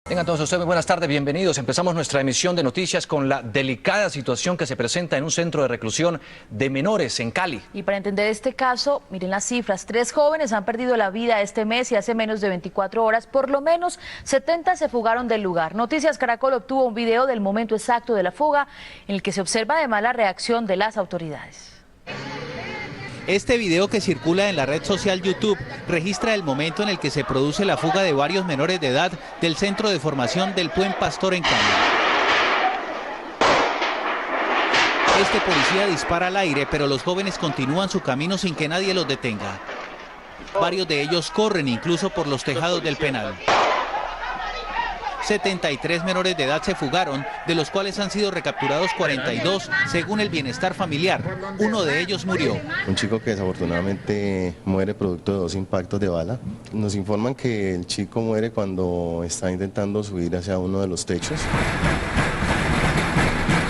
Tengan todos ustedes muy buenas tardes, bienvenidos. Empezamos nuestra emisión de noticias con la delicada situación que se presenta en un centro de reclusión de menores en Cali. Y para entender este caso, miren las cifras. 3 jóvenes han perdido la vida este mes y hace menos de 24 horas, por lo menos 70 se fugaron del lugar. Noticias Caracol obtuvo un video del momento exacto de la fuga en el que se observa además la reacción de las autoridades. Este video que circula en la red social YouTube registra el momento en el que se produce la fuga de varios menores de edad del centro de formación del Buen Pastor en Cali. Este policía dispara al aire, pero los jóvenes continúan su camino sin que nadie los detenga. Varios de ellos corren incluso por los tejados del penal. 73 menores de edad se fugaron, de los cuales han sido recapturados 42, según el Bienestar Familiar. Uno de ellos murió. Un chico que desafortunadamente muere producto de 2 impactos de bala. Nos informan que el chico muere cuando está intentando subir hacia uno de los techos.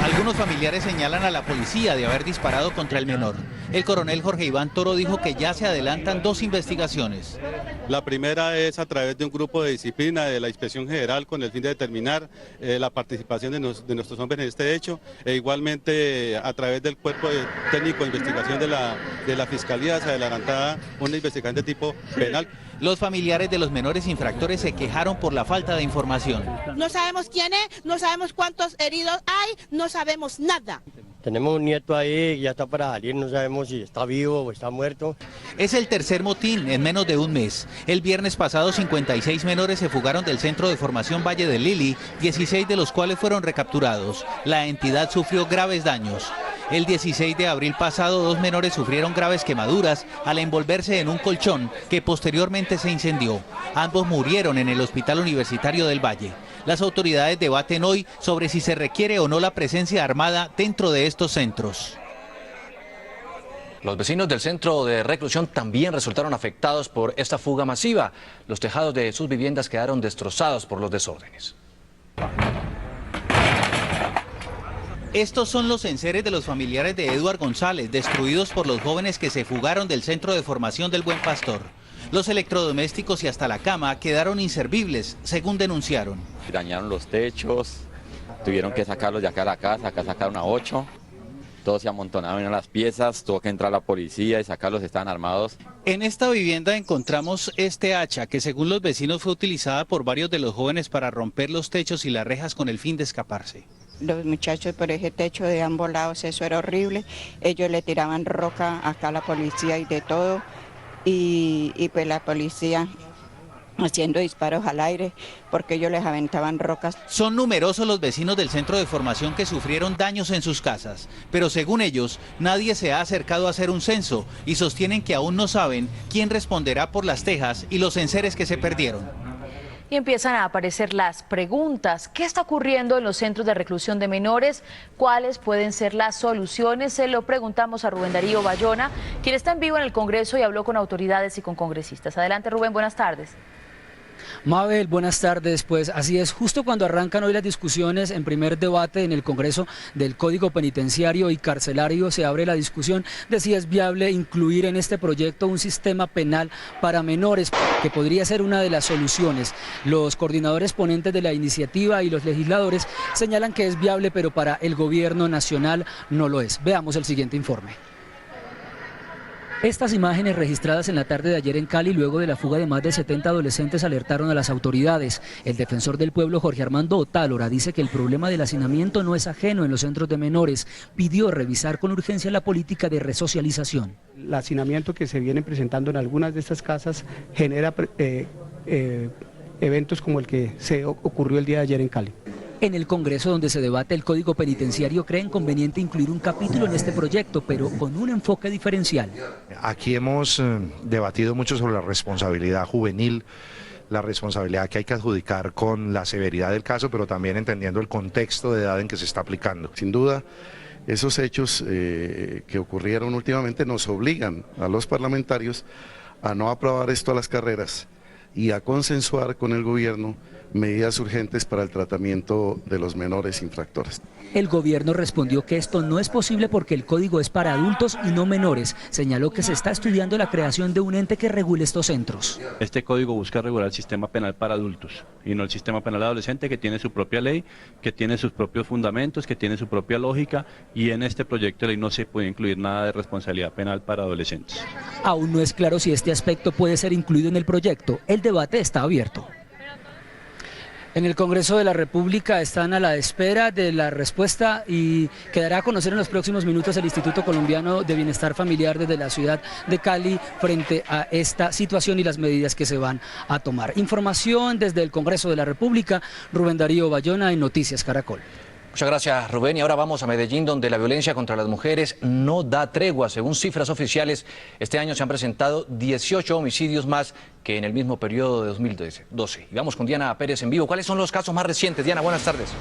Algunos familiares señalan a la policía de haber disparado contra el menor. El coronel Jorge Iván Toro dijo que ya se adelantan 2 investigaciones. La primera es a través de un grupo de disciplina de la Inspección General con el fin de determinar la participación de nuestros hombres en este hecho, e igualmente a través del cuerpo técnico de investigación de la Fiscalía se adelantará una investigación de tipo penal. Los familiares de los menores infractores se quejaron por la falta de información. No sabemos quién es, no sabemos cuántos heridos hay, no sabemos nada. Tenemos un nieto ahí, ya está para salir, no sabemos si está vivo o está muerto. Es el tercer motín en menos de un mes. El viernes pasado 56 menores se fugaron del centro de formación Valle del Lili, 16 de los cuales fueron recapturados. La entidad sufrió graves daños. El 16 de abril pasado 2 menores sufrieron graves quemaduras al envolverse en un colchón que posteriormente se incendió. Ambos murieron en el Hospital Universitario del Valle. Las autoridades debaten hoy sobre si se requiere o no la presencia armada dentro de estos centros. Los vecinos del centro de reclusión también resultaron afectados por esta fuga masiva. Los tejados de sus viviendas quedaron destrozados por los desórdenes. Estos son los enseres de los familiares de Eduard González, destruidos por los jóvenes que se fugaron del centro de formación del Buen Pastor. Los electrodomésticos y hasta la cama quedaron inservibles, según denunciaron. Dañaron los techos, tuvieron que sacarlos de acá a la casa, acá sacaron a 8. Todos se amontonaron en las piezas, tuvo que entrar la policía y sacarlos, estaban armados. En esta vivienda encontramos este hacha que según los vecinos fue utilizada por varios de los jóvenes para romper los techos y las rejas con el fin de escaparse. Los muchachos por ese techo de ambos lados, eso era horrible. Ellos le tiraban roca acá a la policía y de todo. Y pues la policía haciendo disparos al aire porque ellos les aventaban rocas. Son numerosos los vecinos del centro de formación que sufrieron daños en sus casas, pero según ellos, nadie se ha acercado a hacer un censo y sostienen que aún no saben quién responderá por las tejas y los enseres que se perdieron. Y empiezan a aparecer las preguntas. ¿Qué está ocurriendo en los centros de reclusión de menores? ¿Cuáles pueden ser las soluciones? Se lo preguntamos a Rubén Darío Bayona, quien está en vivo en el Congreso y habló con autoridades y con congresistas. Adelante, Rubén, buenas tardes. Mabel, buenas tardes. Pues así es, justo cuando arrancan hoy las discusiones en primer debate en el Congreso del Código Penitenciario y Carcelario, se abre la discusión de si es viable incluir en este proyecto un sistema penal para menores, que podría ser una de las soluciones. Los coordinadores ponentes de la iniciativa y los legisladores señalan que es viable, pero para el gobierno nacional no lo es. Veamos el siguiente informe. Estas imágenes registradas en la tarde de ayer en Cali luego de la fuga de más de 70 adolescentes alertaron a las autoridades. El defensor del pueblo, Jorge Armando Otálora, dice que el problema del hacinamiento no es ajeno en los centros de menores. Pidió revisar con urgencia la política de resocialización. El hacinamiento que se viene presentando en algunas de estas casas genera eventos como el que se ocurrió el día de ayer en Cali. En el Congreso, donde se debate el Código Penitenciario, creen conveniente incluir un capítulo en este proyecto, pero con un enfoque diferencial. Aquí hemos debatido mucho sobre la responsabilidad juvenil, la responsabilidad que hay que adjudicar con la severidad del caso, pero también entendiendo el contexto de edad en que se está aplicando. Sin duda, esos hechos que ocurrieron últimamente nos obligan a los parlamentarios a no aprobar esto a las carreras y a consensuar con el gobierno medidas urgentes para el tratamiento de los menores infractores. El gobierno respondió que esto no es posible porque el código es para adultos y no menores. Señaló que se está estudiando la creación de un ente que regule estos centros. Este código busca regular el sistema penal para adultos y no el sistema penal adolescente, que tiene su propia ley, que tiene sus propios fundamentos, que tiene su propia lógica, y en este proyecto de ley no se puede incluir nada de responsabilidad penal para adolescentes. Aún no es claro si este aspecto puede ser incluido en el proyecto. El debate está abierto. En el Congreso de la República están a la espera de la respuesta y quedará a conocer en los próximos minutos el Instituto Colombiano de Bienestar Familiar desde la ciudad de Cali frente a esta situación y las medidas que se van a tomar. Información desde el Congreso de la República, Rubén Darío Bayona en Noticias Caracol. Muchas gracias, Rubén. Y ahora vamos a Medellín, donde la violencia contra las mujeres no da tregua. Según cifras oficiales, este año se han presentado 18 homicidios más que en el mismo periodo de 2012. Y vamos con Diana Pérez en vivo. ¿Cuáles son los casos más recientes? Diana, buenas tardes.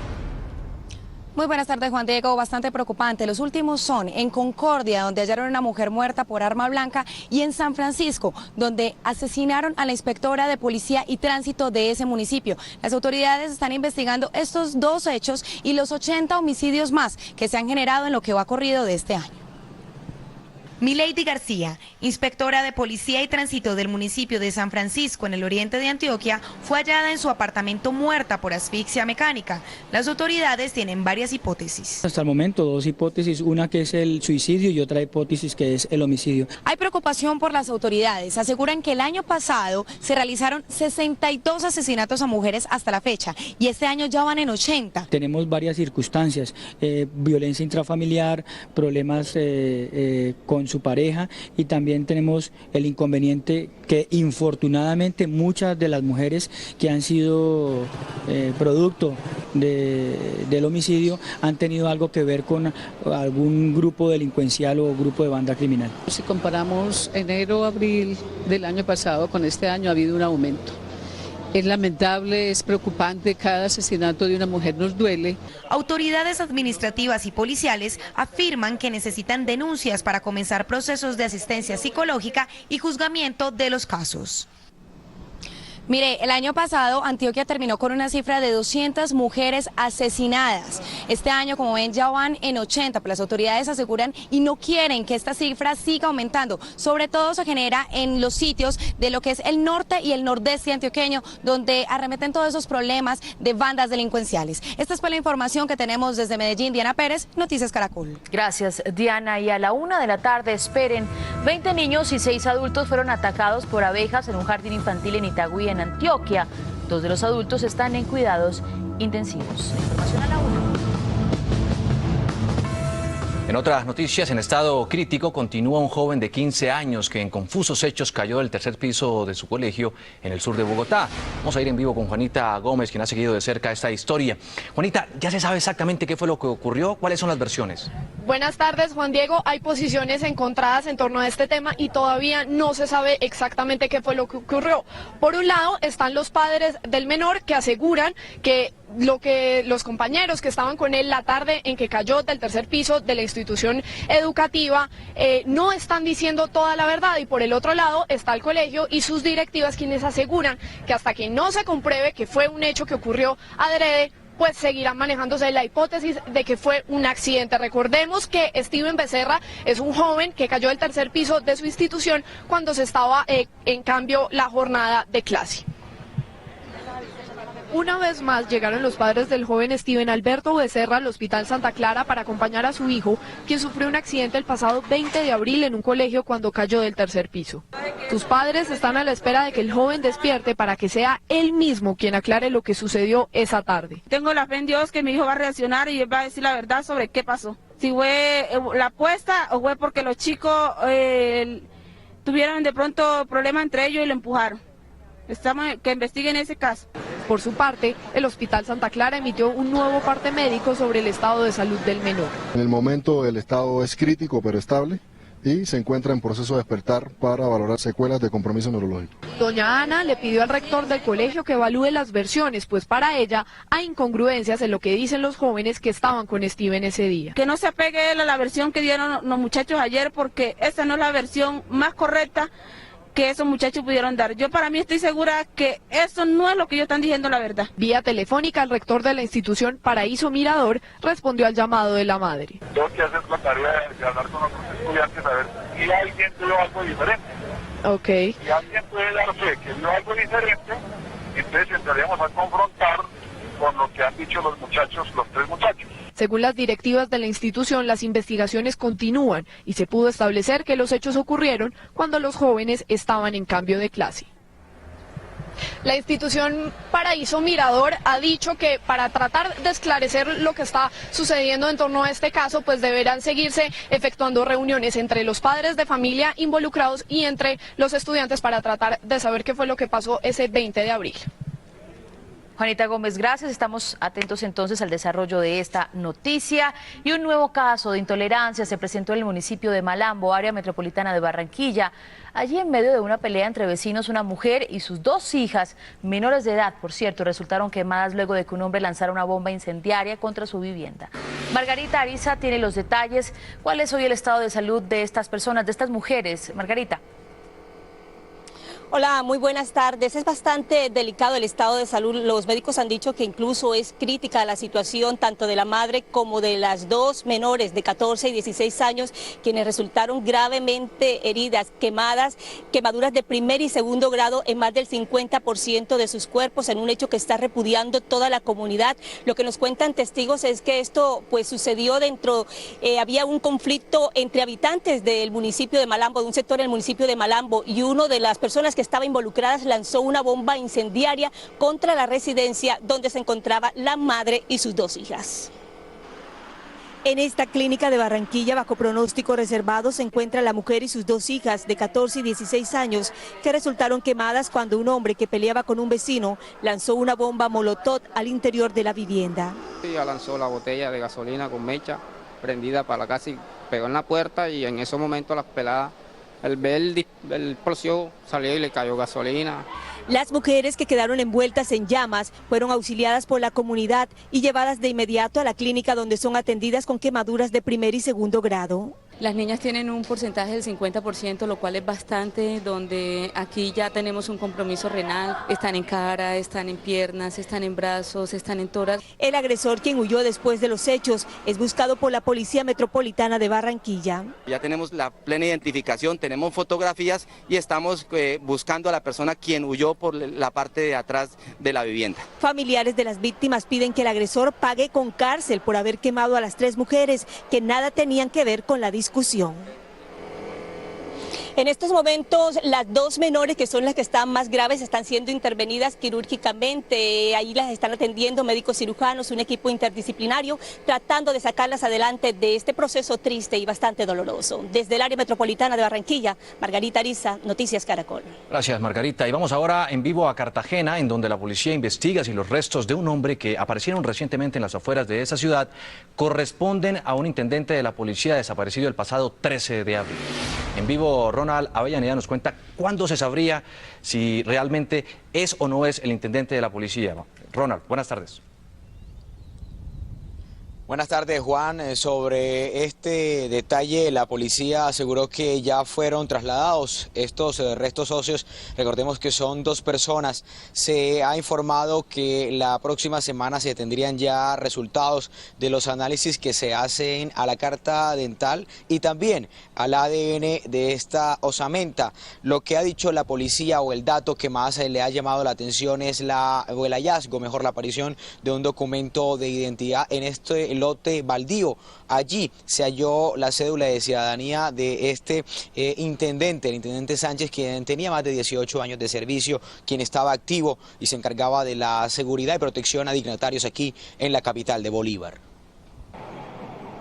Muy buenas tardes, Juan Diego. Bastante preocupante. Los últimos son en Concordia, donde hallaron a una mujer muerta por arma blanca, y en San Francisco, donde asesinaron a la inspectora de policía y tránsito de ese municipio. Las autoridades están investigando estos dos hechos y los 80 homicidios más que se han generado en lo que va corrido de este año. Milady García, inspectora de policía y tránsito del municipio de San Francisco, en el oriente de Antioquia, fue hallada en su apartamento muerta por asfixia mecánica. Las autoridades tienen varias hipótesis. Hasta el momento, dos hipótesis, una que es el suicidio y otra hipótesis que es el homicidio. Hay preocupación por las autoridades. Aseguran que el año pasado se realizaron 62 asesinatos a mujeres hasta la fecha y este año ya van en 80. Tenemos varias circunstancias, violencia intrafamiliar, problemas con su pareja, y también tenemos el inconveniente que infortunadamente muchas de las mujeres que han sido producto del homicidio han tenido algo que ver con algún grupo delincuencial o grupo de banda criminal. Si comparamos enero-abril del año pasado con este año, ha habido un aumento. Es lamentable, es preocupante, cada asesinato de una mujer nos duele. Autoridades administrativas y policiales afirman que necesitan denuncias para comenzar procesos de asistencia psicológica y juzgamiento de los casos. Mire, el año pasado Antioquia terminó con una cifra de 200 mujeres asesinadas. Este año, como ven, ya van en 80, pero las autoridades aseguran y no quieren que esta cifra siga aumentando. Sobre todo se genera en los sitios de lo que es el norte y el nordeste antioqueño, donde arremeten todos esos problemas de bandas delincuenciales. Esta es la información que tenemos desde Medellín. Diana Pérez, Noticias Caracol. Gracias, Diana. Y a la 1 de la tarde, esperen, 20 niños y 6 adultos fueron atacados por abejas en un jardín infantil en Itagüí, en Antioquia. 2 de los adultos están en cuidados intensivos. La información a la 1. En otras noticias, en estado crítico continúa un joven de 15 años que en confusos hechos cayó del tercer piso de su colegio en el sur de Bogotá. Vamos a ir en vivo con Juanita Gómez, quien ha seguido de cerca esta historia. Juanita, ¿ya se sabe exactamente qué fue lo que ocurrió? ¿Cuáles son las versiones? Buenas tardes, Juan Diego. Hay posiciones encontradas en torno a este tema y todavía no se sabe exactamente qué fue lo que ocurrió. Por un lado están los padres del menor, que aseguran que los compañeros que estaban con él la tarde en que cayó del tercer piso de la institución educativa no están diciendo toda la verdad, y por el otro lado está el colegio y sus directivas, quienes aseguran que hasta que no se compruebe que fue un hecho que ocurrió adrede, pues seguirán manejándose la hipótesis de que fue un accidente. Recordemos que Steven Becerra es un joven que cayó del tercer piso de su institución cuando se estaba en cambio la jornada de clase. Una vez más llegaron los padres del joven Steven Alberto Becerra al Hospital Santa Clara para acompañar a su hijo, quien sufrió un accidente el pasado 20 de abril en un colegio cuando cayó del tercer piso. Sus padres están a la espera de que el joven despierte para que sea él mismo quien aclare lo que sucedió esa tarde. Tengo la fe en Dios que mi hijo va a reaccionar y él va a decir la verdad sobre qué pasó. Si fue la apuesta o fue porque los chicos tuvieron de pronto problemas entre ellos y lo empujaron. Estamos que investiguen ese caso. Por su parte, el Hospital Santa Clara emitió un nuevo parte médico sobre el estado de salud del menor. En el momento el estado es crítico pero estable y se encuentra en proceso de despertar para valorar secuelas de compromiso neurológico. Doña Ana le pidió al rector del colegio que evalúe las versiones, pues para ella hay incongruencias en lo que dicen los jóvenes que estaban con Steven ese día. Que no se apegue él a la versión que dieron los muchachos ayer, porque esa no es la versión más correcta que esos muchachos pudieron dar. Yo para mí estoy segura que eso no es lo que ellos están diciendo la verdad. Vía telefónica, el rector de la institución Paraíso Mirador respondió al llamado de la madre. Tengo que hacer la tarea de hablar con otros estudiantes a ver si alguien vio algo diferente. Ok. Si alguien puede dar fe que vio algo diferente, entonces entraríamos a confrontar con lo que han dicho los muchachos, los 3 muchachos. Según las directivas de la institución, las investigaciones continúan y se pudo establecer que los hechos ocurrieron cuando los jóvenes estaban en cambio de clase. La institución Paraíso Mirador ha dicho que para tratar de esclarecer lo que está sucediendo en torno a este caso, pues deberán seguirse efectuando reuniones entre los padres de familia involucrados y entre los estudiantes para tratar de saber qué fue lo que pasó ese 20 de abril. Juanita Gómez, gracias. Estamos atentos entonces al desarrollo de esta noticia. Y un nuevo caso de intolerancia se presentó en el municipio de Malambo, área metropolitana de Barranquilla. Allí, en medio de una pelea entre vecinos, una mujer y sus 2 hijas, menores de edad, por cierto, resultaron quemadas luego de que un hombre lanzara una bomba incendiaria contra su vivienda. Margarita Ariza tiene los detalles. ¿Cuál es hoy el estado de salud de estas personas, de estas mujeres? Margarita. Hola, muy buenas tardes. Es bastante delicado el estado de salud. Los médicos han dicho que incluso es crítica la situación tanto de la madre como de las 2 menores de 14 y 16 años, quienes resultaron gravemente heridas, quemaduras de primer y segundo grado en más del 50% de sus cuerpos, en un hecho que está repudiando toda la comunidad. Lo que nos cuentan testigos es que esto pues sucedió había un conflicto entre habitantes del municipio de Malambo, de un sector del municipio de Malambo, y uno de las personas que estaba involucradas lanzó una bomba incendiaria contra la residencia donde se encontraba la madre y sus 2 hijas. En esta clínica de Barranquilla, bajo pronóstico reservado, se encuentra la mujer y sus 2 hijas de 14 y 16 años que resultaron quemadas cuando un hombre que peleaba con un vecino lanzó una bomba molotov al interior de la vivienda. Ella lanzó la botella de gasolina con mecha prendida para la casa y pegó en la puerta, y en ese momento las peladas, al ver el explosión, salió y le cayó gasolina. Las mujeres que quedaron envueltas en llamas fueron auxiliadas por la comunidad y llevadas de inmediato a la clínica, donde son atendidas con quemaduras de primer y segundo grado. Las niñas tienen un porcentaje del 50%, lo cual es bastante, donde aquí ya tenemos un compromiso renal. Están en cara, están en piernas, están en brazos, están en tórax. El agresor, quien huyó después de los hechos, es buscado por la Policía Metropolitana de Barranquilla. Ya tenemos la plena identificación, tenemos fotografías y estamos buscando a la persona quien huyó por la parte de atrás de la vivienda. Familiares de las víctimas piden que el agresor pague con cárcel por haber quemado a las 3 mujeres que nada tenían que ver con la discusión. En estos momentos, las 2 menores, que son las que están más graves, están siendo intervenidas quirúrgicamente. Ahí las están atendiendo médicos cirujanos, un equipo interdisciplinario, tratando de sacarlas adelante de este proceso triste y bastante doloroso. Desde el área metropolitana de Barranquilla, Margarita Ariza, Noticias Caracol. Gracias, Margarita. Y vamos ahora en vivo a Cartagena, en donde la policía investiga si los restos de un hombre que aparecieron recientemente en las afueras de esa ciudad corresponden a un intendente de la policía desaparecido el pasado 13 de abril. En vivo, Ronald Avellaneda nos cuenta cuándo se sabría si realmente es o no es el intendente de la policía. Ronald, buenas tardes. Buenas tardes, Juan. Sobre este detalle, la policía aseguró que ya fueron trasladados estos restos óseos. Recordemos que son 2 personas. Se ha informado que la próxima semana se tendrían ya resultados de los análisis que se hacen a la carta dental y también al ADN de esta osamenta. Lo que ha dicho la policía, o el dato que más le ha llamado la atención, es el hallazgo, mejor la aparición de un documento de identidad en este lote baldío. Allí se halló la cédula de ciudadanía de este intendente, el intendente Sánchez, quien tenía más de 18 años de servicio, quien estaba activo y se encargaba de la seguridad y protección a dignatarios aquí en la capital de Bolívar.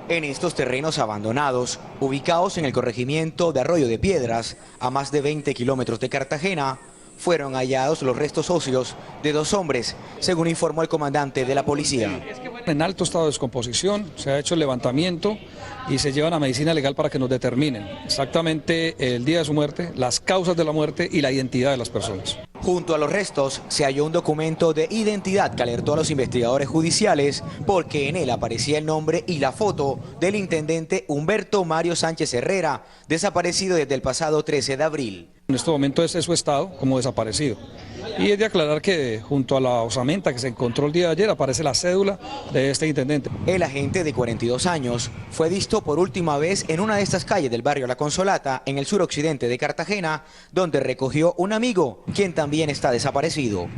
En estos terrenos abandonados, ubicados en el corregimiento de Arroyo de Piedras, a más de 20 kilómetros de Cartagena, fueron hallados los restos óseos de 2 hombres, según informó el comandante de la policía. En alto estado de descomposición, se ha hecho el levantamiento y se llevan a medicina legal para que nos determinen exactamente el día de su muerte, las causas de la muerte y la identidad de las personas. Junto a los restos se halló un documento de identidad que alertó a los investigadores judiciales, porque en él aparecía el nombre y la foto del intendente Humberto Mario Sánchez Herrera, desaparecido desde el pasado 13 de abril. En este momento es su estado como desaparecido. Y es de aclarar que junto a la osamenta que se encontró el día de ayer aparece la cédula de este intendente. El agente de 42 años fue visto por última vez en una de estas calles del barrio La Consolata, en el suroccidente de Cartagena, donde recogió un amigo, quien también está desaparecido.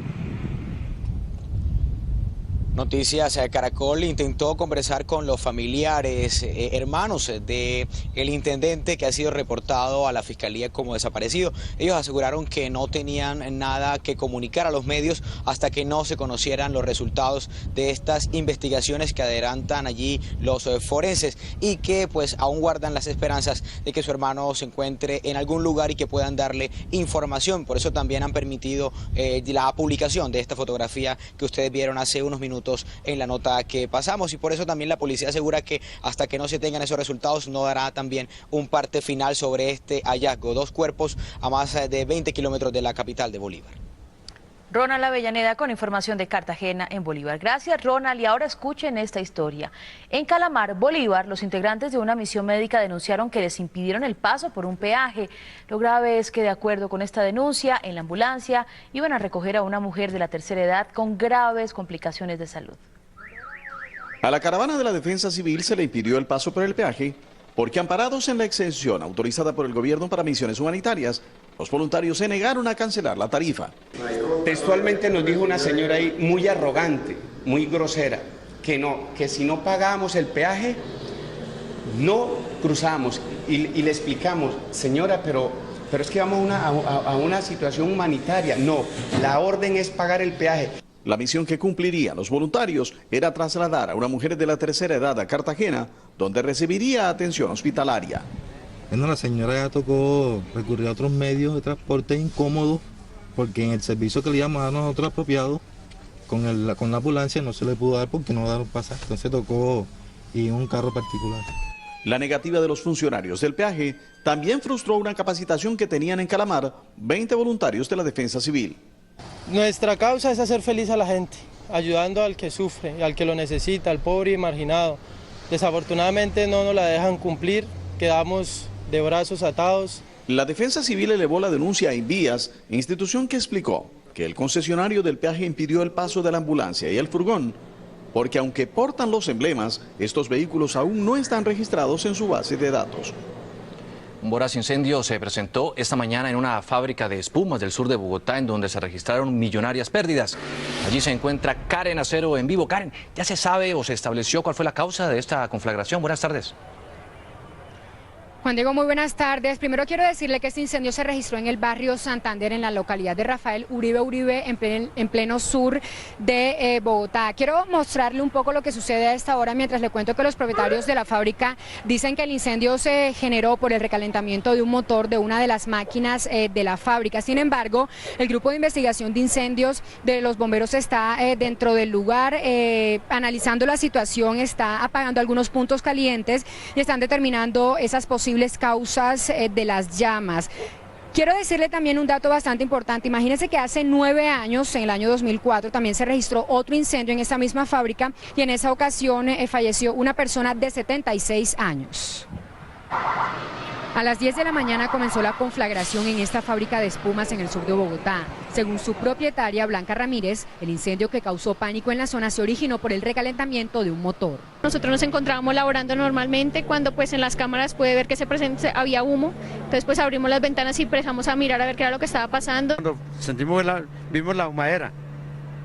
Noticias Caracol intentó conversar con los familiares, hermanos del intendente que ha sido reportado a la fiscalía como desaparecido. Ellos aseguraron que no tenían nada que comunicar a los medios hasta que no se conocieran los resultados de estas investigaciones que adelantan allí los forenses y que pues aún guardan las esperanzas de que su hermano se encuentre en algún lugar y que puedan darle información. Por eso también han permitido la publicación de esta fotografía que ustedes vieron hace unos minutos en la nota que pasamos, y por eso también la policía asegura que hasta que no se tengan esos resultados no dará también un parte final sobre este hallazgo. 2 cuerpos a más de 20 kilómetros de la capital de Bolívar. Ronald Avellaneda con información de Cartagena en Bolívar. Gracias, Ronald. Y ahora escuchen esta historia. En Calamar, Bolívar, los integrantes de una misión médica denunciaron que les impidieron el paso por un peaje. Lo grave es que, de acuerdo con esta denuncia, en la ambulancia iban a recoger a una mujer de la tercera edad con graves complicaciones de salud. A la caravana de la Defensa Civil se le impidió el paso por el peaje porque, amparados en la exención autorizada por el gobierno para misiones humanitarias, los voluntarios se negaron a cancelar la tarifa. Textualmente nos dijo una señora ahí muy arrogante, muy grosera, que si no pagábamos el peaje, no cruzamos. Y le explicamos, señora, pero es que vamos a una situación humanitaria. No, la orden es pagar el peaje. La misión que cumplirían los voluntarios era trasladar a una mujer de la tercera edad a Cartagena, donde recibiría atención hospitalaria. Bueno, la señora ya tocó recurrir a otros medios de transporte incómodos, porque en el servicio que le íbamos a dar nosotros apropiado, con la ambulancia no se le pudo dar porque no daron pasaje, entonces tocó ir en un carro particular. La negativa de los funcionarios del peaje también frustró una capacitación que tenían en Calamar 20 voluntarios de la Defensa Civil. Nuestra causa es hacer feliz a la gente, ayudando al que sufre, al que lo necesita, al pobre y marginado. Desafortunadamente no nos la dejan cumplir, quedamos de brazos atados. La Defensa Civil elevó la denuncia a Invías, institución que explicó que el concesionario del peaje impidió el paso de la ambulancia y el furgón, porque aunque portan los emblemas, estos vehículos aún no están registrados en su base de datos. Un voraz incendio se presentó esta mañana en una fábrica de espumas del sur de Bogotá, en donde se registraron millonarias pérdidas. Allí se encuentra Karen Acero en vivo. Karen, ¿ya se sabe o se estableció cuál fue la causa de esta conflagración? Buenas tardes. Juan Diego, muy buenas tardes. Primero quiero decirle que este incendio se registró en el barrio Santander, en la localidad de Rafael Uribe, en pleno sur de Bogotá. Quiero mostrarle un poco lo que sucede a esta hora, mientras le cuento que los propietarios de la fábrica dicen que el incendio se generó por el recalentamiento de un motor de una de las máquinas de la fábrica. Sin embargo, el grupo de investigación de incendios de los bomberos está dentro del lugar, analizando la situación, está apagando algunos puntos calientes y están determinando esas posibles causas de las llamas. Quiero decirle también un dato bastante importante. Imagínense que hace 9 años, en el año 2004, también se registró otro incendio en esa misma fábrica y en esa ocasión falleció una persona de 76 años. A las 10 de la mañana comenzó la conflagración en esta fábrica de espumas en el sur de Bogotá. Según su propietaria, Blanca Ramírez, el incendio que causó pánico en la zona se originó por el recalentamiento de un motor. Nosotros nos encontrábamos laborando normalmente cuando pues en las cámaras puede ver que había humo. Entonces pues abrimos las ventanas y empezamos a mirar a ver qué era lo que estaba pasando. Cuando vimos la humadera,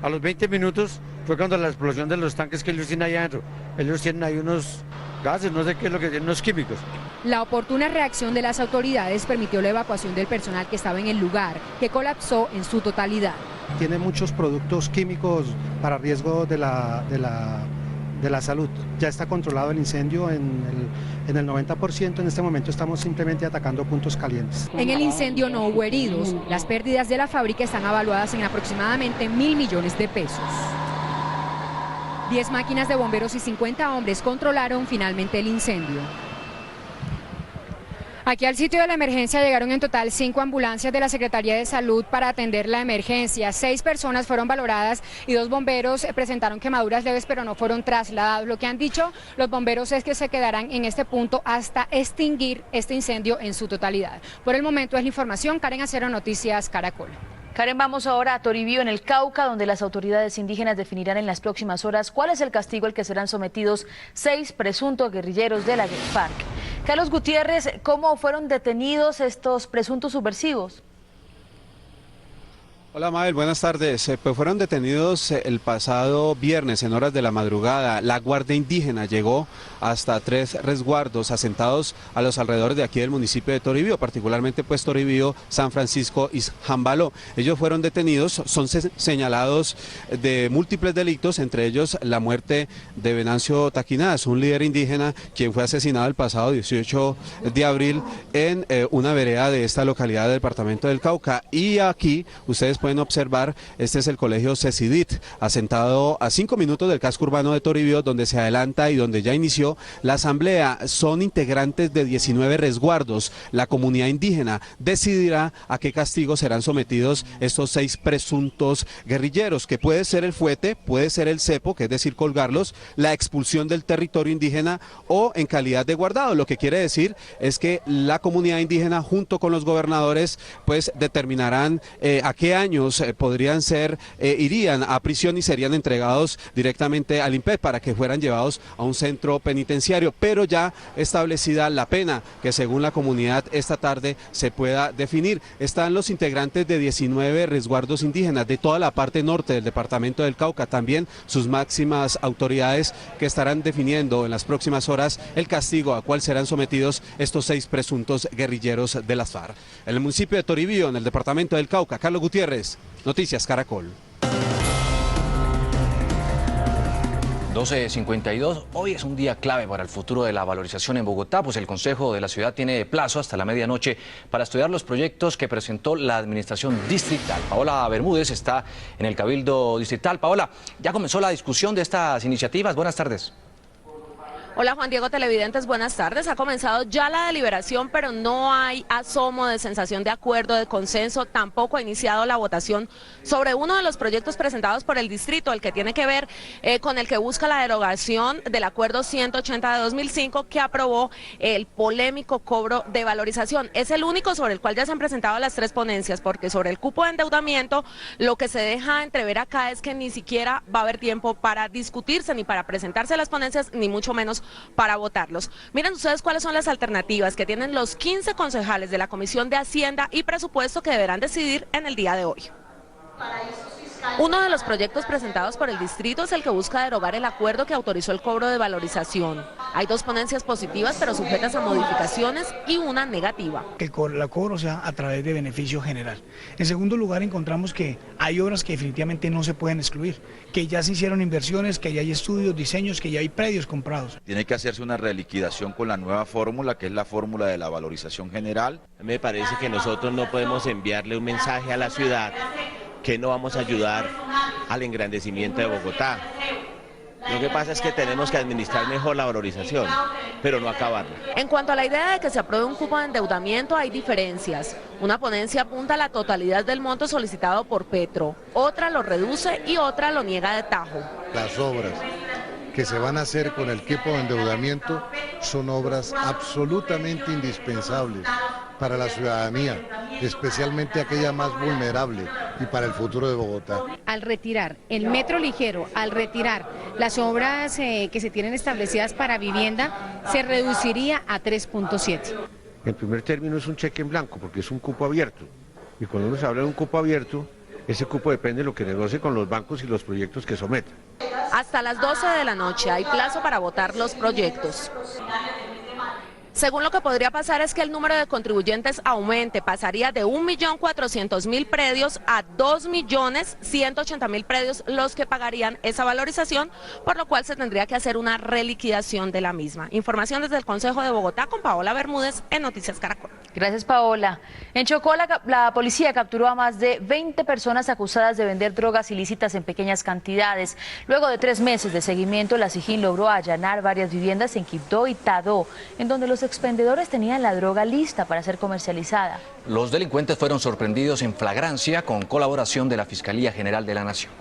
a los 20 minutos fue cuando la explosión de los tanques que ellos tienen ahí adentro. Ellos tienen ahí unos gases, no sé qué es lo que tienen, unos químicos. La oportuna reacción de las autoridades permitió la evacuación del personal que estaba en el lugar, que colapsó en su totalidad. Tiene muchos productos químicos para riesgo de la salud. Ya está controlado el incendio en el 90%, en este momento estamos simplemente atacando puntos calientes. En el incendio no hubo heridos, las pérdidas de la fábrica están evaluadas en aproximadamente 1.000 millones de pesos. 10 máquinas de bomberos y 50 hombres controlaron finalmente el incendio. Aquí al sitio de la emergencia llegaron en total 5 ambulancias de la Secretaría de Salud para atender la emergencia. 6 personas fueron valoradas y 2 bomberos presentaron quemaduras leves, pero no fueron trasladados. Lo que han dicho los bomberos es que se quedarán en este punto hasta extinguir este incendio en su totalidad. Por el momento es la información. Karen Acero, Noticias Caracol. Karen, vamos ahora a Toribío, en el Cauca, donde las autoridades indígenas definirán en las próximas horas cuál es el castigo al que serán sometidos 6 presuntos guerrilleros de la FARC. Carlos Gutiérrez, ¿cómo fueron detenidos estos presuntos subversivos? Hola Mabel, buenas tardes. Pues fueron detenidos el pasado viernes en horas de la madrugada. La Guardia Indígena llegó hasta 3 resguardos asentados a los alrededores de aquí del municipio de Toribío, particularmente pues Toribío, San Francisco y Jambaló. Ellos fueron detenidos, son señalados de múltiples delitos, entre ellos la muerte de Venancio Taquinaz, un líder indígena quien fue asesinado el pasado 18 de abril en una vereda de esta localidad del departamento del Cauca. Y aquí ustedes pueden observar, este es el colegio Cecidit, asentado a 5 minutos del casco urbano de Toribío, donde se adelanta y donde ya inició la asamblea. Son integrantes de 19 resguardos. La comunidad indígena decidirá a qué castigo serán sometidos estos 6 presuntos guerrilleros, que puede ser el fuete, puede ser el cepo, que es decir, colgarlos, la expulsión del territorio indígena o en calidad de guardado. Lo que quiere decir es que la comunidad indígena junto con los gobernadores pues determinarán a qué año podrían ser, irían a prisión y serían entregados directamente al INPEC para que fueran llevados a un centro penitenciario, pero ya establecida la pena que según la comunidad esta tarde se pueda definir. Están los integrantes de 19 resguardos indígenas de toda la parte norte del departamento del Cauca, también sus máximas autoridades que estarán definiendo en las próximas horas el castigo a cual serán sometidos estos 6 presuntos guerrilleros de las FARC. En el municipio de Toribío, en el departamento del Cauca, Carlos Gutiérrez, Noticias Caracol. 12:52, hoy es un día clave para el futuro de la valorización en Bogotá, pues el Consejo de la Ciudad tiene plazo hasta la medianoche para estudiar los proyectos que presentó la Administración Distrital. Paola Bermúdez está en el Cabildo Distrital. Paola, ya comenzó la discusión de estas iniciativas. Buenas tardes. Hola Juan Diego, televidentes, buenas tardes. Ha comenzado ya la deliberación, pero no hay asomo de sensación de acuerdo, de consenso. Tampoco ha iniciado la votación sobre uno de los proyectos presentados por el distrito, el que tiene que ver con el que busca la derogación del acuerdo 180 de 2005 que aprobó el polémico cobro de valorización. Es el único sobre el cual ya se han presentado las 3 ponencias, porque sobre el cupo de endeudamiento lo que se deja entrever acá es que ni siquiera va a haber tiempo para discutirse, ni para presentarse las ponencias, ni mucho menos para votarlos. Miren ustedes cuáles son las alternativas que tienen los 15 concejales de la Comisión de Hacienda y Presupuesto que deberán decidir en el día de hoy. Uno de los proyectos presentados por el distrito es el que busca derogar el acuerdo que autorizó el cobro de valorización. Hay 2 ponencias positivas pero sujetas a modificaciones y una negativa. Que el cobro sea a través de beneficio general. En segundo lugar encontramos que hay obras que definitivamente no se pueden excluir, que ya se hicieron inversiones, que ya hay estudios, diseños, que ya hay predios comprados. Tiene que hacerse una reliquidación con la nueva fórmula, que es la fórmula de la valorización general. Me parece que nosotros no podemos enviarle un mensaje a la ciudad que no vamos a ayudar al engrandecimiento de Bogotá. Lo que pasa es que tenemos que administrar mejor la valorización, pero no acabarla. En cuanto a la idea de que se apruebe un cupo de endeudamiento, hay diferencias. Una ponencia apunta a la totalidad del monto solicitado por Petro, otra lo reduce y otra lo niega de tajo. Las obras que se van a hacer con el cupo de endeudamiento son obras absolutamente indispensables para la ciudadanía, especialmente aquella más vulnerable y para el futuro de Bogotá. Al retirar el metro ligero, al retirar las obras que se tienen establecidas para vivienda, se reduciría a 3.7. El primer término es un cheque en blanco porque es un cupo abierto y cuando uno se habla de un cupo abierto, ese cupo depende de lo que negocie con los bancos y los proyectos que someta. Hasta las 12 de la noche hay plazo para votar los proyectos. Según lo que podría pasar es que el número de contribuyentes aumente, pasaría de 1.400.000 predios a 2.180.000 predios los que pagarían esa valorización, por lo cual se tendría que hacer una reliquidación de la misma. Información desde el Consejo de Bogotá con Paola Bermúdez en Noticias Caracol. Gracias, Paola. En Chocó, la policía capturó a más de 20 personas acusadas de vender drogas ilícitas en pequeñas cantidades. Luego de 3 meses de seguimiento, la SIJIN logró allanar varias viviendas en Quibdó y Tadó, en donde los expendedores tenían la droga lista para ser comercializada. Los delincuentes fueron sorprendidos en flagrancia con colaboración de la Fiscalía General de la Nación.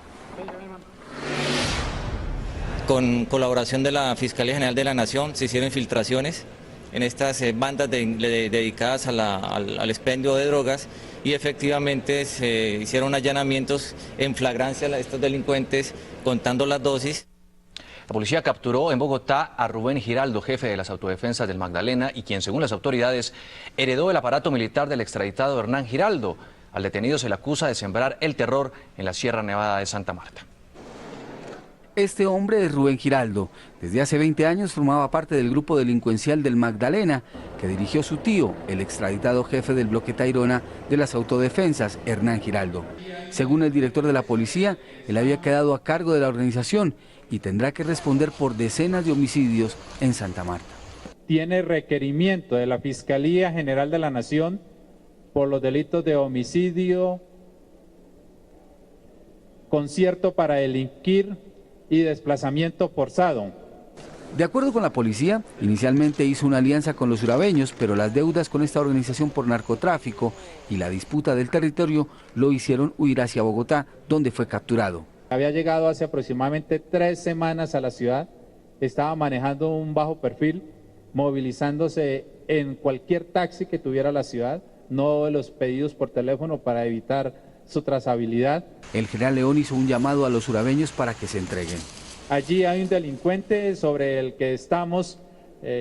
Con colaboración de la Fiscalía General de la Nación se hicieron infiltraciones en estas bandas dedicadas al expendio de drogas y efectivamente se hicieron allanamientos en flagrancia a estos delincuentes contando las dosis. La policía capturó en Bogotá a Rubén Giraldo, jefe de las autodefensas del Magdalena y quien, según las autoridades, heredó el aparato militar del extraditado Hernán Giraldo. Al detenido se le acusa de sembrar el terror en la Sierra Nevada de Santa Marta. Este hombre es Rubén Giraldo. Desde hace 20 años formaba parte del grupo delincuencial del Magdalena, que dirigió su tío, el extraditado jefe del bloque Tayrona de las autodefensas, Hernán Giraldo. Según el director de la policía, él había quedado a cargo de la organización y tendrá que responder por decenas de homicidios en Santa Marta. Tiene requerimiento de la Fiscalía General de la Nación por los delitos de homicidio, concierto para delinquir y desplazamiento forzado. De acuerdo con la policía, inicialmente hizo una alianza con los urabeños, pero las deudas con esta organización por narcotráfico y la disputa del territorio lo hicieron huir hacia Bogotá, donde fue capturado. Había llegado hace aproximadamente 3 semanas a la ciudad, estaba manejando un bajo perfil, movilizándose en cualquier taxi que tuviera la ciudad, no de los pedidos por teléfono para evitar su trazabilidad. El general León hizo un llamado a los urabeños para que se entreguen. Allí hay un delincuente sobre el que estamos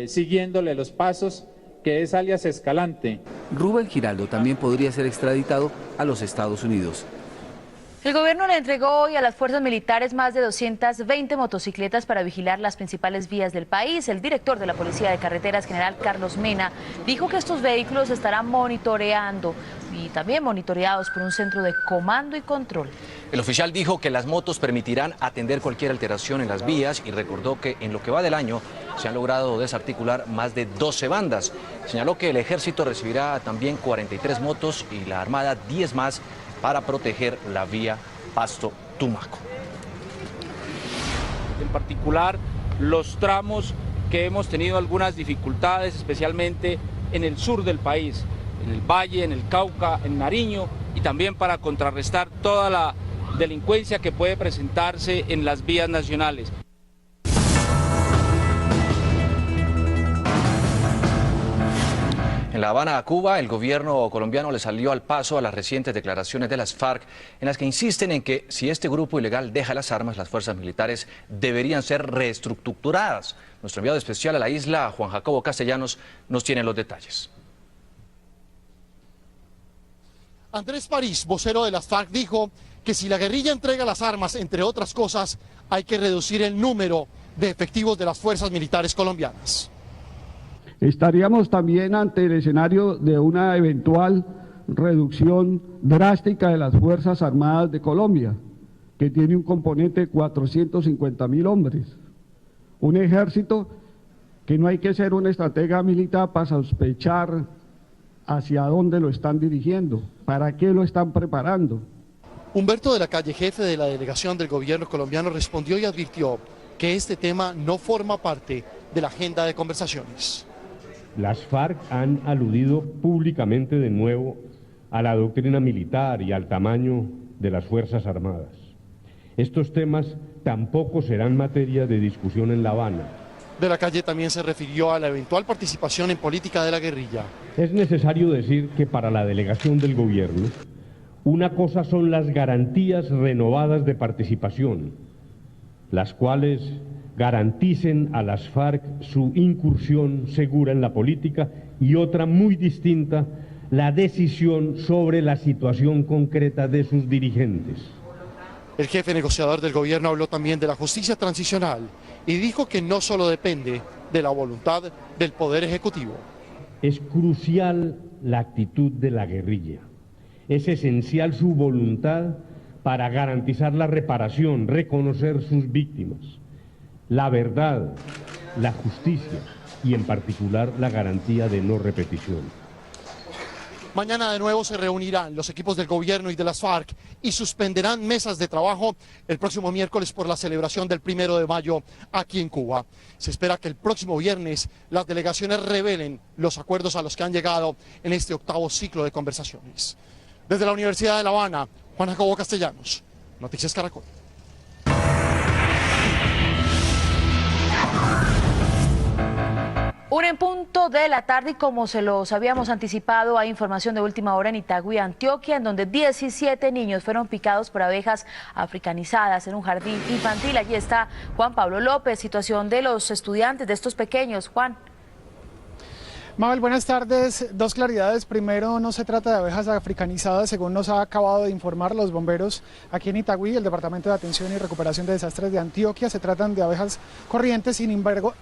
siguiéndole los pasos, que es alias Escalante. Rubén Giraldo también podría ser extraditado a los Estados Unidos. El gobierno le entregó hoy a las fuerzas militares más de 220 motocicletas para vigilar las principales vías del país. El director de la Policía de Carreteras, general Carlos Mena, dijo que estos vehículos estarán monitoreando y también monitoreados por un centro de comando y control. El oficial dijo que las motos permitirán atender cualquier alteración en las vías y recordó que en lo que va del año se han logrado desarticular más de 12 bandas. Señaló que el ejército recibirá también 43 motos y la Armada 10 más para proteger la vía Pasto-Tumaco. En particular, los tramos que hemos tenido algunas dificultades, especialmente en el sur del país, en el Valle, en el Cauca, en Nariño, y también para contrarrestar toda la delincuencia que puede presentarse en las vías nacionales. En La Habana, Cuba, el gobierno colombiano le salió al paso a las recientes declaraciones de las FARC, en las que insisten en que si este grupo ilegal deja las armas, las fuerzas militares deberían ser reestructuradas. Nuestro enviado especial a la isla, Juan Jacobo Castellanos, nos tiene los detalles. Andrés París, vocero de las FARC, dijo que si la guerrilla entrega las armas, entre otras cosas, hay que reducir el número de efectivos de las fuerzas militares colombianas. Estaríamos también ante el escenario de una eventual reducción drástica de las Fuerzas Armadas de Colombia, que tiene un componente de 450.000 hombres. Un ejército que no hay que ser un estratega militar para sospechar hacia dónde lo están dirigiendo, para qué lo están preparando. Humberto de la Calle, jefe de la delegación del gobierno colombiano, respondió y advirtió que este tema no forma parte de la agenda de conversaciones. Las FARC han aludido públicamente de nuevo a la doctrina militar y al tamaño de las Fuerzas Armadas. Estos temas tampoco serán materia de discusión en La Habana. De la Calle también se refirió a la eventual participación en política de la guerrilla. Es necesario decir que para la delegación del gobierno, una cosa son las garantías renovadas de participación, las cuales garanticen a las FARC su incursión segura en la política, y otra muy distinta, la decisión sobre la situación concreta de sus dirigentes. El jefe negociador del gobierno habló también de la justicia transicional y dijo que no solo depende de la voluntad del Poder Ejecutivo. Es crucial la actitud de la guerrilla, es esencial su voluntad para garantizar la reparación, reconocer sus víctimas, la verdad, la justicia y en particular la garantía de no repetición. Mañana de nuevo se reunirán los equipos del gobierno y de las FARC y suspenderán mesas de trabajo el próximo miércoles por la celebración del 1 de mayo aquí en Cuba. Se espera que el próximo viernes las delegaciones revelen los acuerdos a los que han llegado en este 8º ciclo de conversaciones. Desde la Universidad de La Habana, Juan Jacobo Castellanos, Noticias Caracol. Una en punto de la tarde y como se los habíamos anticipado, hay información de última hora en Itagüí, Antioquia, en donde 17 niños fueron picados por abejas africanizadas en un jardín infantil. Allí está Juan Pablo López, situación de los estudiantes, de estos pequeños. Juan. Mabel, buenas tardes. Dos claridades. Primero, no se trata de abejas africanizadas, según nos ha acabado de informar los bomberos aquí en Itagüí, el Departamento de Atención y Recuperación de Desastres de Antioquia. Se tratan de abejas corrientes, sin embargo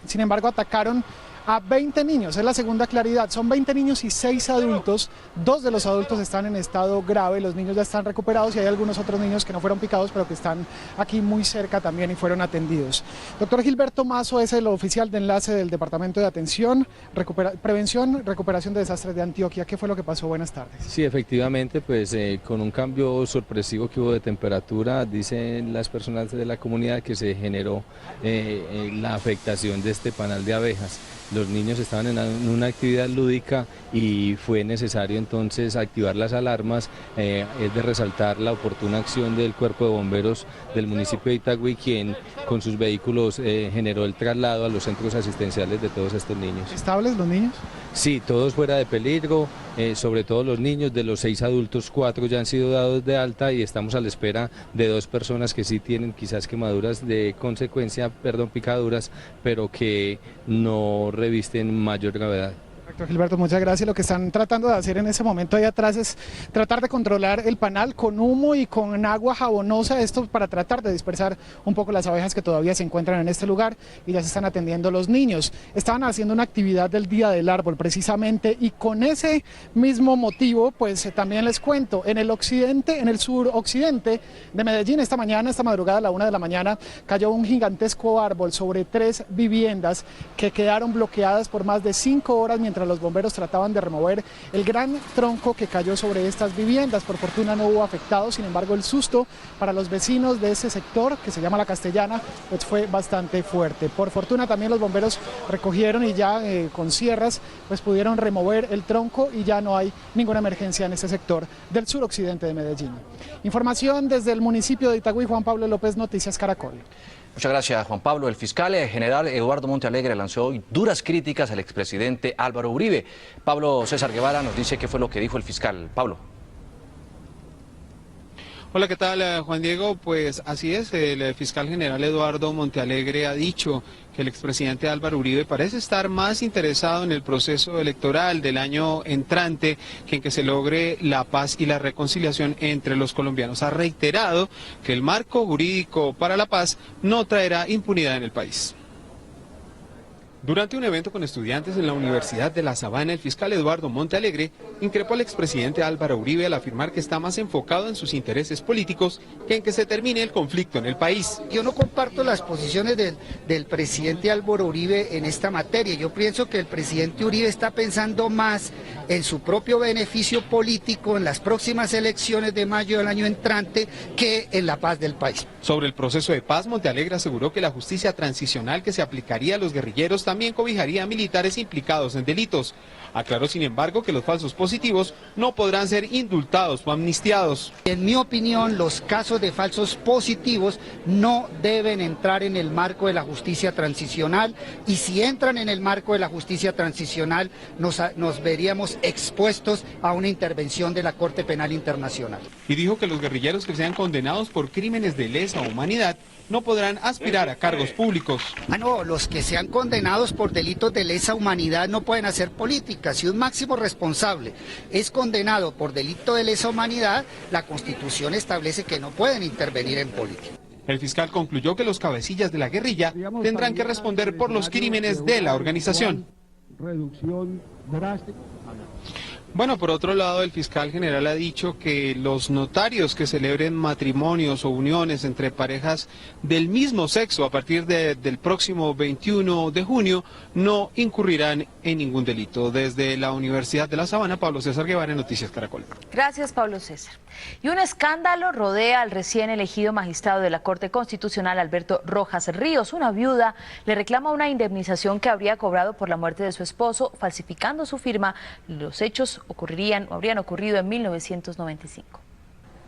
atacaron a 20 niños, es la segunda claridad. Son 20 niños y 6 adultos. 2 de los adultos están en estado grave, los niños ya están recuperados y hay algunos otros niños que no fueron picados, pero que están aquí muy cerca también y fueron atendidos. Doctor Gilberto Mazo es el oficial de enlace del Departamento de Atención, Prevención, Recuperación de Desastres de Antioquia. ¿Qué fue lo que pasó? Buenas tardes. Sí, efectivamente, pues con un cambio sorpresivo que hubo de temperatura, dicen las personas de la comunidad que se generó la afectación de este panal de abejas. Los niños estaban en una actividad lúdica y fue necesario entonces activar las alarmas. Es de resaltar la oportuna acción del Cuerpo de Bomberos del municipio de Itagüí, quien con sus vehículos generó el traslado a los centros asistenciales de todos estos niños. ¿Estables los niños? Sí, todos fuera de peligro, sobre todo los niños. De los 6 adultos, 4 ya han sido dados de alta y estamos a la espera de 2 personas que sí tienen quizás quemaduras de consecuencia, picaduras, pero que no revisten mayor gravedad. Doctor Gilberto, muchas gracias. Lo que están tratando de hacer en ese momento ahí atrás es tratar de controlar el panal con humo y con agua jabonosa, esto para tratar de dispersar un poco las abejas que todavía se encuentran en este lugar y ya se están atendiendo los niños. Estaban haciendo una actividad del Día del Árbol precisamente y con ese mismo motivo, pues también les cuento, en el suroccidente de Medellín esta madrugada a la 1 de la mañana, cayó un gigantesco árbol sobre 3 viviendas que quedaron bloqueadas por más de 5 horas mientras los bomberos trataban de remover el gran tronco que cayó sobre estas viviendas. Por fortuna no hubo afectados, sin embargo el susto para los vecinos de ese sector, que se llama La Castellana, pues fue bastante fuerte. Por fortuna también los bomberos recogieron y ya con sierras pues pudieron remover el tronco y ya no hay ninguna emergencia en ese sector del suroccidente de Medellín. Información desde el municipio de Itagüí, Juan Pablo López, Noticias Caracol. Muchas gracias, Juan Pablo. El fiscal general Eduardo Montealegre lanzó hoy duras críticas al expresidente Álvaro Uribe. Pablo César Guevara nos dice qué fue lo que dijo el fiscal. Pablo. Hola, ¿qué tal, Juan Diego? Pues así es, el fiscal general Eduardo Montealegre ha dicho que el expresidente Álvaro Uribe parece estar más interesado en el proceso electoral del año entrante que en que se logre la paz y la reconciliación entre los colombianos. Ha reiterado que el marco jurídico para la paz no traerá impunidad en el país. Durante un evento con estudiantes en la Universidad de La Sabana, el fiscal Eduardo Montealegre increpó al expresidente Álvaro Uribe al afirmar que está más enfocado en sus intereses políticos que en que se termine el conflicto en el país. Yo no comparto las posiciones del presidente Álvaro Uribe en esta materia. Yo pienso que el presidente Uribe está pensando más en su propio beneficio político en las próximas elecciones de mayo del año entrante que en la paz del país. Sobre el proceso de paz, Montealegre aseguró que la justicia transicional que se aplicaría a los guerrilleros también cobijaría a militares implicados en delitos. Aclaró, sin embargo, que los falsos positivos no podrán ser indultados o amnistiados. En mi opinión, los casos de falsos positivos no deben entrar en el marco de la justicia transicional y si entran en el marco de la justicia transicional nos veríamos expuestos a una intervención de la Corte Penal Internacional. Y dijo que los guerrilleros que sean condenados por crímenes de lesa humanidad no podrán aspirar a cargos públicos. No, los que sean condenados por delitos de lesa humanidad no pueden hacer política. Si un máximo responsable es condenado por delito de lesa humanidad, la Constitución establece que no pueden intervenir en política. El fiscal concluyó que los cabecillas de la guerrilla tendrán que responder por los crímenes de la organización. Reducción drástica. Bueno, por otro lado, el fiscal general ha dicho que los notarios que celebren matrimonios o uniones entre parejas del mismo sexo a partir del próximo 21 de junio no incurrirán en ningún delito. Desde la Universidad de La Sabana, Pablo César Guevara, Noticias Caracol. Gracias, Pablo César. Y un escándalo rodea al recién elegido magistrado de la Corte Constitucional, Alberto Rojas Ríos. Una viuda le reclama una indemnización que habría cobrado por la muerte de su esposo, falsificando su firma. Los hechos habrían ocurrido en 1995.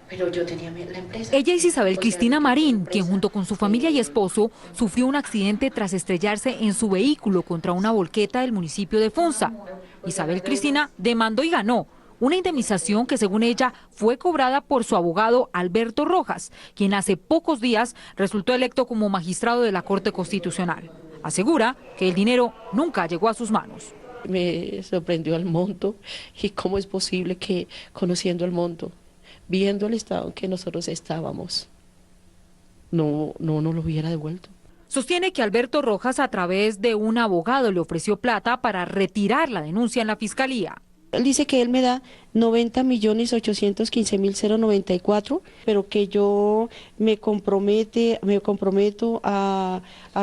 Pero yo tenía la empresa. Ella es Isabel Cristina Marín, quien junto con su familia y esposo sufrió un accidente tras estrellarse en su vehículo contra una volqueta del municipio de Fonsa. Isabel Cristina demandó y ganó una indemnización que, según ella, fue cobrada por su abogado Alberto Rojas, quien hace pocos días resultó electo como magistrado de la Corte Constitucional. Asegura que el dinero nunca llegó a sus manos. Me sorprendió el monto y cómo es posible que, conociendo el monto, viendo el estado en que nosotros estábamos, no lo hubiera devuelto. Sostiene que Alberto Rojas, a través de un abogado, le ofreció plata para retirar la denuncia en la fiscalía. Él dice que él me da 90.815.094, pero que yo me comprometo a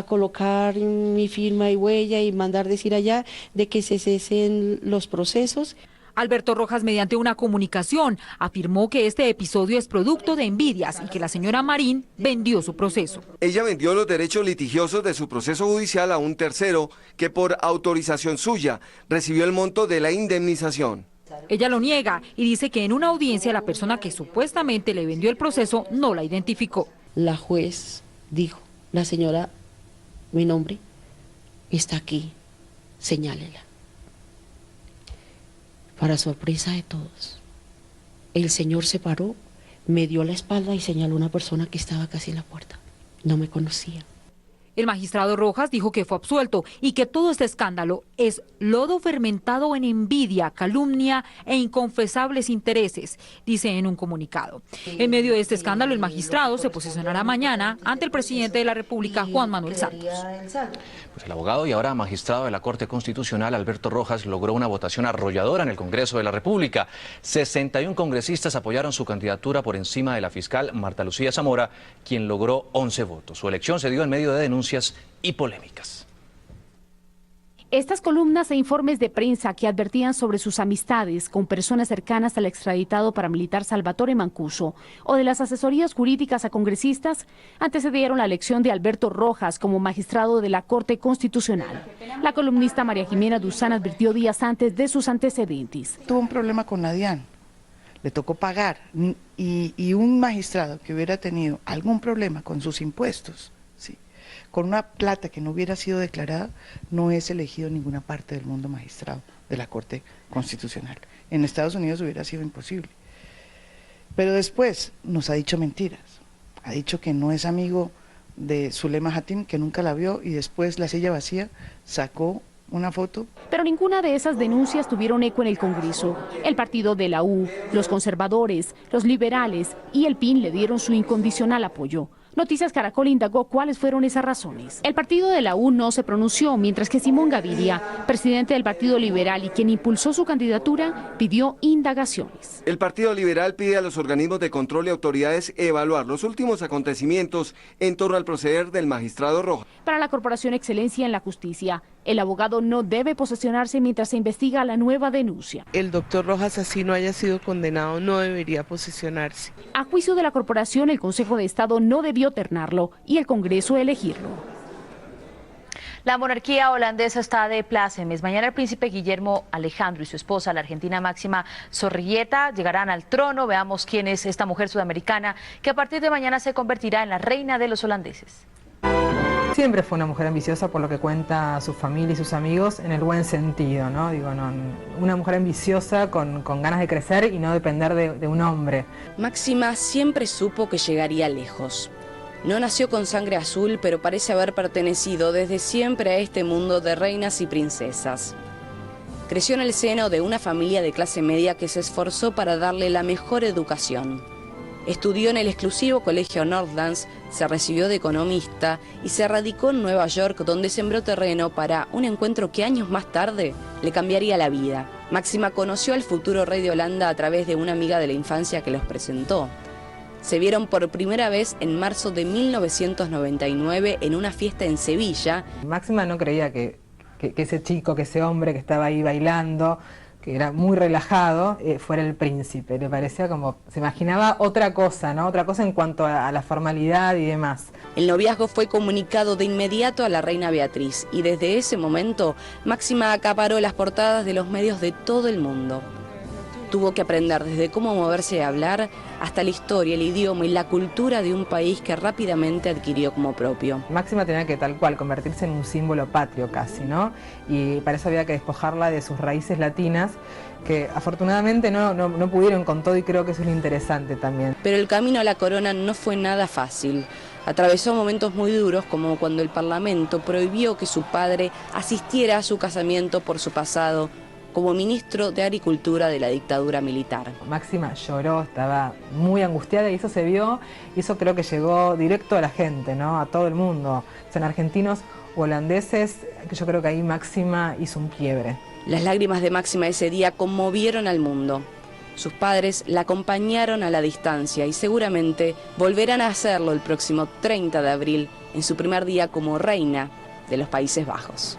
colocar mi firma y huella y mandar decir allá de que se cesen los procesos. Alberto Rojas, mediante una comunicación, afirmó que este episodio es producto de envidias y que la señora Marín vendió su proceso. Ella vendió los derechos litigiosos de su proceso judicial a un tercero que, por autorización suya, recibió el monto de la indemnización. Ella lo niega y dice que en una audiencia la persona que supuestamente le vendió el proceso no la identificó. La juez dijo: la señora, mi nombre está aquí, señálela. Para sorpresa de todos, el señor se paró, me dio la espalda y señaló a una persona que estaba casi en la puerta. No me conocía. El magistrado Rojas dijo que fue absuelto y que todo este escándalo es lodo fermentado en envidia, calumnia e inconfesables intereses, dice en un comunicado. En medio de este escándalo, el magistrado se posicionará mañana ante el presidente de la República, Juan Manuel Santos. Pues el abogado y ahora magistrado de la Corte Constitucional, Alberto Rojas, logró una votación arrolladora en el Congreso de la República. 61 congresistas apoyaron su candidatura por encima de la fiscal Marta Lucía Zamora, quien logró 11 votos. Su elección se dio en medio de denuncias y polémicas. Estas columnas e informes de prensa que advertían sobre sus amistades con personas cercanas al extraditado paramilitar Salvatore Mancuso o de las asesorías jurídicas a congresistas antecedieron la elección de Alberto Rojas como magistrado de la Corte Constitucional. La columnista María Jimena Duzán advirtió días antes de sus antecedentes. Tuvo un problema con la DIAN, le tocó pagar, y un magistrado que hubiera tenido algún problema con sus impuestos, con una plata que no hubiera sido declarada, no es elegido en ninguna parte del mundo magistrado de la Corte Constitucional. En Estados Unidos hubiera sido imposible. Pero después nos ha dicho mentiras. Ha dicho que no es amigo de Zulema Hatim, que nunca la vio, y después La Silla Vacía sacó una foto. Pero ninguna de esas denuncias tuvieron eco en el Congreso. El partido de la U, los conservadores, los liberales y el PIN le dieron su incondicional apoyo. Noticias Caracol indagó cuáles fueron esas razones. El partido de la U no se pronunció, mientras que Simón Gaviria, presidente del Partido Liberal y quien impulsó su candidatura, pidió indagaciones. El Partido Liberal pide a los organismos de control y autoridades evaluar los últimos acontecimientos en torno al proceder del magistrado Rojas. Para la Corporación Excelencia en la Justicia, el abogado no debe posesionarse mientras se investiga la nueva denuncia. El doctor Rojas, así no haya sido condenado, no debería posesionarse. A juicio de la corporación, el Consejo de Estado no debió ternarlo y el Congreso elegirlo. La monarquía holandesa está de plácemes. Mañana el príncipe Guillermo Alejandro y su esposa, la argentina Máxima Zorrilleta, llegarán al trono. Veamos quién es esta mujer sudamericana que a partir de mañana se convertirá en la reina de los holandeses. Siempre fue una mujer ambiciosa, por lo que cuenta su familia y sus amigos, en el buen sentido, ¿no? Una mujer ambiciosa con ganas de crecer y no depender de un hombre. Máxima siempre supo que llegaría lejos. No nació con sangre azul, pero parece haber pertenecido desde siempre a este mundo de reinas y princesas. Creció en el seno de una familia de clase media que se esforzó para darle la mejor educación. Estudió en el exclusivo colegio Northlands, se recibió de economista y se radicó en Nueva York, donde sembró terreno para un encuentro que años más tarde le cambiaría la vida. Máxima conoció al futuro rey de Holanda a través de una amiga de la infancia que los presentó. Se vieron por primera vez en marzo de 1999 en una fiesta en Sevilla. Máxima no creía que ese chico, que ese hombre que estaba ahí bailando, que era muy relajado, fuera el príncipe. Le parecía como, se imaginaba otra cosa, ¿no? Otra cosa en cuanto a la formalidad y demás. El noviazgo fue comunicado de inmediato a la reina Beatriz y desde ese momento Máxima acaparó las portadas de los medios de todo el mundo. Tuvo que aprender desde cómo moverse y hablar hasta la historia, el idioma y la cultura de un país que rápidamente adquirió como propio. Máxima tenía que tal cual convertirse en un símbolo patrio casi, ¿no? Y para eso había que despojarla de sus raíces latinas, que afortunadamente no pudieron con todo, y creo que eso es lo interesante también. Pero el camino a la corona no fue nada fácil. Atravesó momentos muy duros, como cuando el Parlamento prohibió que su padre asistiera a su casamiento por su pasado como ministro de Agricultura de la dictadura militar. Máxima lloró, estaba muy angustiada y eso se vio, y eso creo que llegó directo a la gente, ¿no? A todo el mundo, sean argentinos o holandeses, que yo creo que ahí Máxima hizo un quiebre. Las lágrimas de Máxima ese día conmovieron al mundo. Sus padres la acompañaron a la distancia y seguramente volverán a hacerlo el próximo 30 de abril, en su primer día como reina de los Países Bajos.